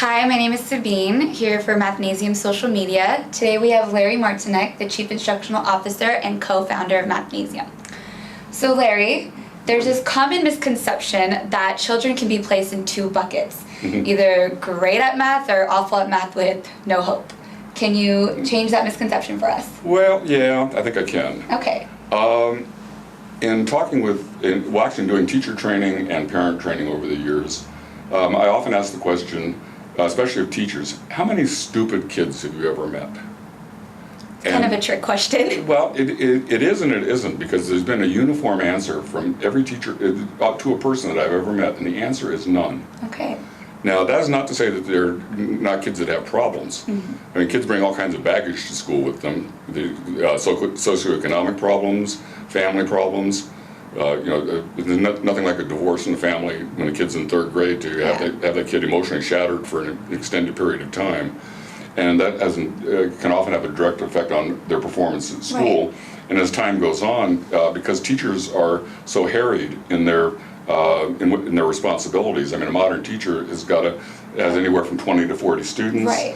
Hi, my name is Sabine, here for Mathnasium Social Media. Today we have Larry Martinek, the Chief Instructional Officer and co-founder of Mathnasium. So Larry, there's this common misconception that children can be placed in two buckets, either great at math or awful at math with no hope. Can you change that misconception for us? Well, yeah, I think I can. Okay. In talking actually doing teacher training and parent training over the years, I often ask the question, especially of teachers, how many stupid kids have you ever met? Kind of a trick question. Well, it is and it isn't, because there's been a uniform answer from every teacher up to a person that I've ever met, and the answer is none. Okay. Now, that is not to say that they're not kids that have problems. I mean, kids bring all kinds of baggage to school with them, socioeconomic problems, family problems. There's nothing like a divorce in the family when a kid's in third grade to have that kid emotionally shattered for an extended period of time. And that can often have a direct effect on their performance at school. Right. And as time goes on, because teachers are so harried in their responsibilities. I mean, a modern teacher has anywhere from 20 to 40 students. Right.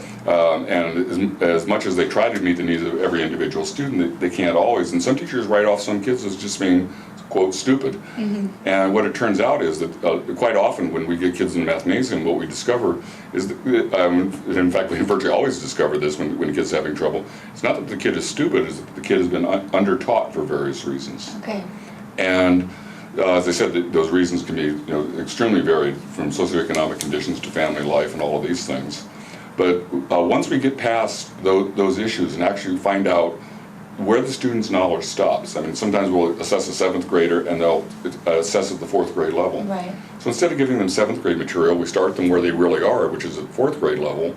And as much as they try to meet the needs of every individual student, they can't always. And some teachers write off some kids as just being, quote, stupid. And what it turns out is that quite often when we get kids in the Mathnasium, what we discover is that, in fact, we virtually always discover this when a kid's having trouble. It's not that the kid is stupid, it's that the kid has been under-taught for various reasons. Okay. And as I said, those reasons can be extremely varied, from socioeconomic conditions to family life and all of these things. But once we get past those issues and actually find out where the student's knowledge stops. I mean, sometimes we'll assess a seventh grader and they'll assess at the fourth grade level. Right. So instead of giving them seventh grade material, we start them where they really are, which is at fourth grade level,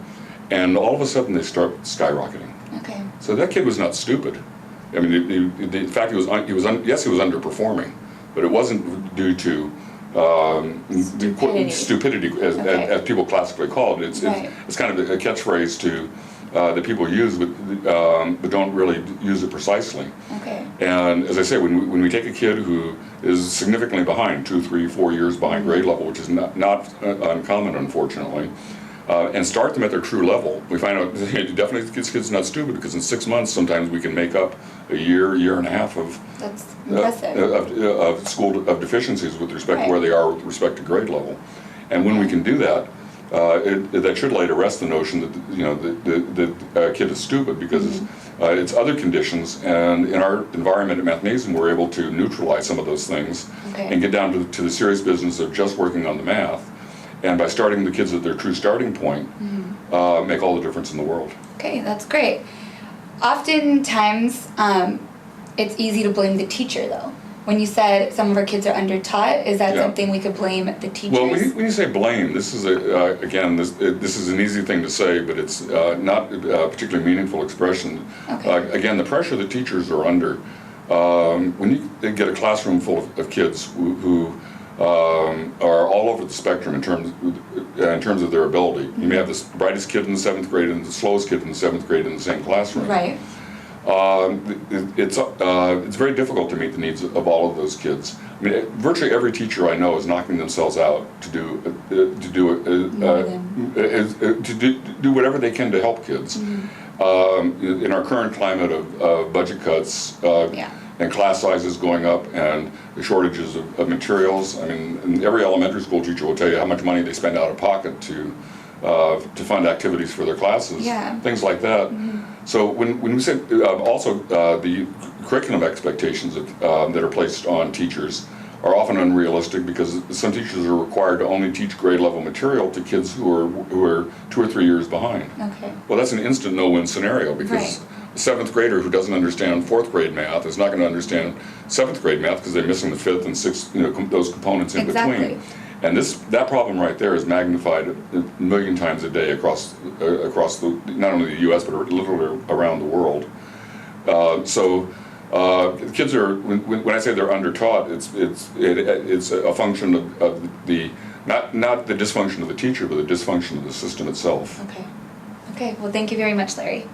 and all of a sudden they start skyrocketing. Okay. So that kid was not stupid. I mean, in fact, he was underperforming, but it wasn't due to stupidity as people classically call it. It's kind of a catchphrase that people use, but don't really use it precisely. Okay. And as I say, when we take a kid who is significantly behind, 2, 3, 4 years behind grade level, which is not uncommon, unfortunately, and start them at their true level, we find out definitely this kid's not stupid, because in 6 months sometimes we can make up a year and a half of of deficiencies with respect to where they are with respect to grade level. And when we can do that, that should lay to rest the notion that the kid is stupid, because it's other conditions, and in our environment at Mathnasium we're able to neutralize some of those things and get down to the serious business of just working on the math, and by starting the kids at their true starting point, make all the difference in the world. Okay, that's great. Oftentimes it's easy to blame the teacher, though. When you said some of our kids are under-taught, is that something we could blame the teachers? Well, when you say blame, this is this is an easy thing to say, but it's not a particularly meaningful expression. Okay. Again, the pressure that teachers are under, when you get a classroom full of kids who are all over the spectrum in terms of their ability. You may have the brightest kid in the 7th grade and the slowest kid in the 7th grade in the same classroom. Right. It's very difficult to meet the needs of all of those kids. I mean, virtually every teacher I know is knocking themselves out to do whatever they can to help kids. In our current climate of budget cuts and class sizes going up and the shortages of materials, I mean, every elementary school teacher will tell you how much money they spend out of pocket to fund activities for their classes, things like that. So when we say also the curriculum expectations that are placed on teachers are often unrealistic, because some teachers are required to only teach grade level material to kids who are 2 or 3 years behind. Okay. Well, that's an instant no-win scenario, because a 7th grader who doesn't understand 4th grade math is not going to understand 7th grade math, because they're missing the 5th and 6th, those components in between. And that problem right there is magnified a million times a day across not only the U.S. but literally around the world. Kids are, when I say they're undertaught, it's a function of the not the dysfunction of the teacher, but the dysfunction of the system itself. Okay. Okay. Well, thank you very much, Larry.